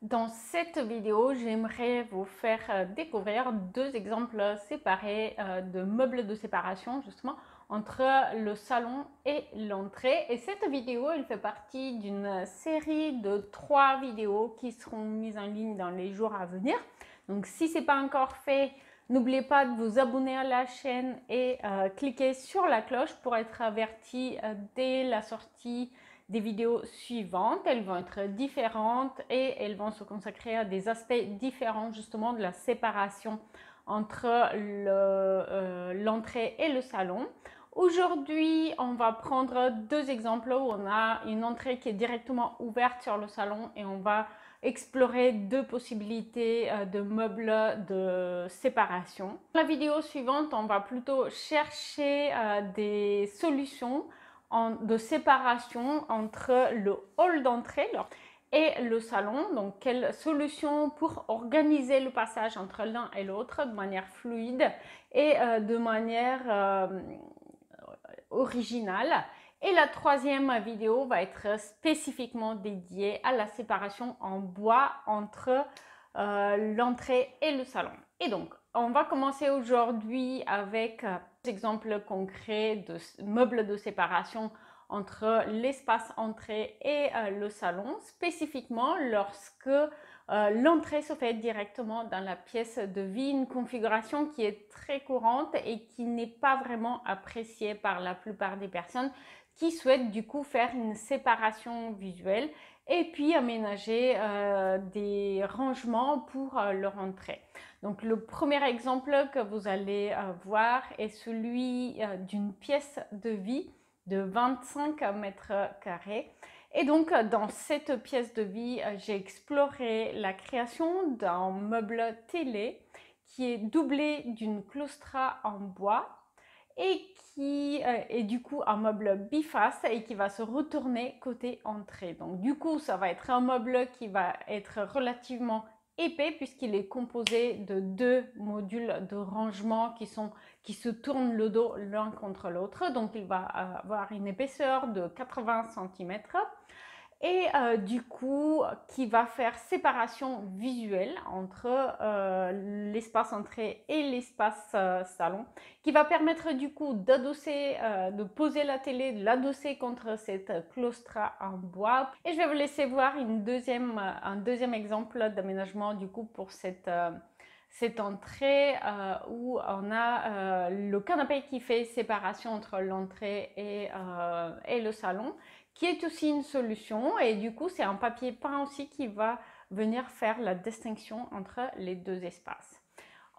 Dans cette vidéo, j'aimerais vous faire découvrir deux exemples séparés de meubles de séparation justement entre le salon et l'entrée. Et cette vidéo, elle fait partie d'une série de 3 vidéos qui seront mises en ligne dans les jours à venir. Donc si ce n'est pas encore fait, n'oubliez pas de vous abonner à la chaîne et cliquer sur la cloche pour être averti dès la sortie des vidéos suivantes. Elles vont être différentes et elles vont se consacrer à des aspects différents justement de la séparation entre l'entrée et le salon. Aujourd'hui, on va prendre deux exemples où on a une entrée qui est directement ouverte sur le salon et on va explorer deux possibilités de meubles de séparation. Dans la vidéo suivante, on va plutôt chercher des solutions de séparation entre le hall d'entrée et le salon. Donc, quelle solution pour organiser le passage entre l'un et l'autre de manière fluide et de manière originale. Et la troisième vidéo va être spécifiquement dédiée à la séparation en bois entre l'entrée et le salon. Et donc, on va commencer aujourd'hui avec des exemples concrets de meubles de séparation entre l'espace entrée et le salon, spécifiquement lorsque l'entrée se fait directement dans la pièce de vie, une configuration qui est très courante et qui n'est pas vraiment appréciée par la plupart des personnes qui souhaitent du coup faire une séparation visuelle et puis aménager des rangements pour leur entrée. Donc le premier exemple que vous allez voir est celui d'une pièce de vie de 25 mètres carrés. Et donc dans cette pièce de vie, j'ai exploré la création d'un meuble télé qui est doublé d'une claustra en bois et qui est du coup un meuble biface et qui va se retourner côté entrée. Donc du coup, ça va être un meuble qui va être relativement épais puisqu'il est composé de deux modules de rangement qui se tournent le dos l'un contre l'autre. Donc il va avoir une épaisseur de 80 cm et du coup qui va faire séparation visuelle entre l'espace entrée et l'espace salon, qui va permettre du coup d'adosser, de poser la télé, de l'adosser contre cette claustra en bois. Et je vais vous laisser voir un deuxième exemple d'aménagement du coup pour cette entrée où on a le canapé qui fait séparation entre l'entrée et le salon, qui est aussi une solution. Et du coup, c'est un papier peint aussi qui va venir faire la distinction entre les deux espaces.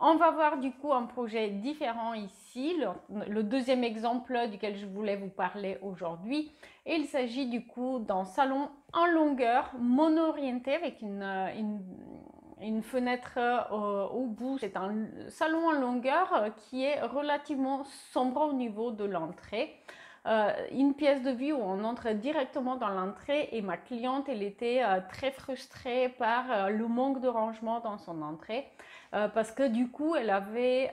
On va voir du coup un projet différent ici, le deuxième exemple duquel je voulais vous parler aujourd'hui. Il s'agit du coup d'un salon en longueur mono-orienté avec une fenêtre au bout. C'est un salon en longueur qui est relativement sombre au niveau de l'entrée. Une pièce de vue où on entre directement dans l'entrée et ma cliente, elle était très frustrée par le manque de rangement dans son entrée parce que du coup, elle avait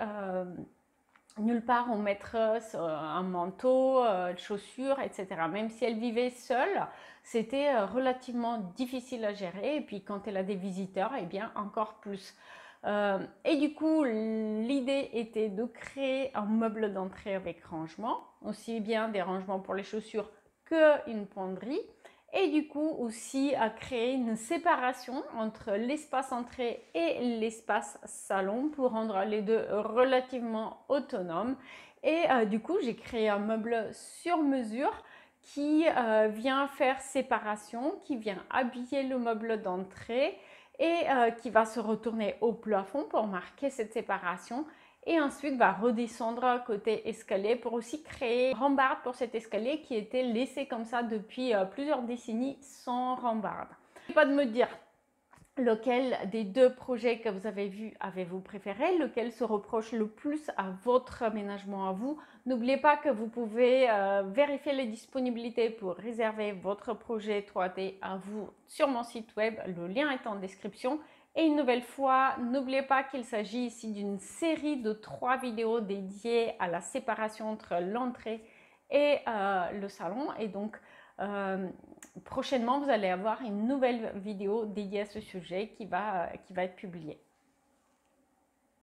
nulle part où mettre un manteau, chaussures, etc. Même si elle vivait seule, c'était relativement difficile à gérer. Et puis quand elle a des visiteurs, eh bien encore plus. Et du coup, l'idée était de créer un meuble d'entrée avec rangement, aussi bien des rangements pour les chaussures qu'une penderie. Et du coup aussi à créer une séparation entre l'espace entrée et l'espace salon pour rendre les deux relativement autonomes. Et du coup, j'ai créé un meuble sur mesure qui vient faire séparation, qui vient habiller le meuble d'entrée et qui va se retourner au plafond pour marquer cette séparation et ensuite va redescendre côté escalier pour aussi créer une rambarde pour cet escalier qui était laissé comme ça depuis plusieurs décennies sans rambarde. Pas de me dire lequel des deux projets que vous avez vus avez-vous préféré, lequel se reproche le plus à votre aménagement à vous. N'oubliez pas que vous pouvez vérifier les disponibilités pour réserver votre projet 3D à vous sur mon site web, le lien est en description. Et une nouvelle fois, n'oubliez pas qu'il s'agit ici d'une série de 3 vidéos dédiées à la séparation entre l'entrée et le salon. Et donc, prochainement, vous allez avoir une nouvelle vidéo dédiée à ce sujet qui va être publiée.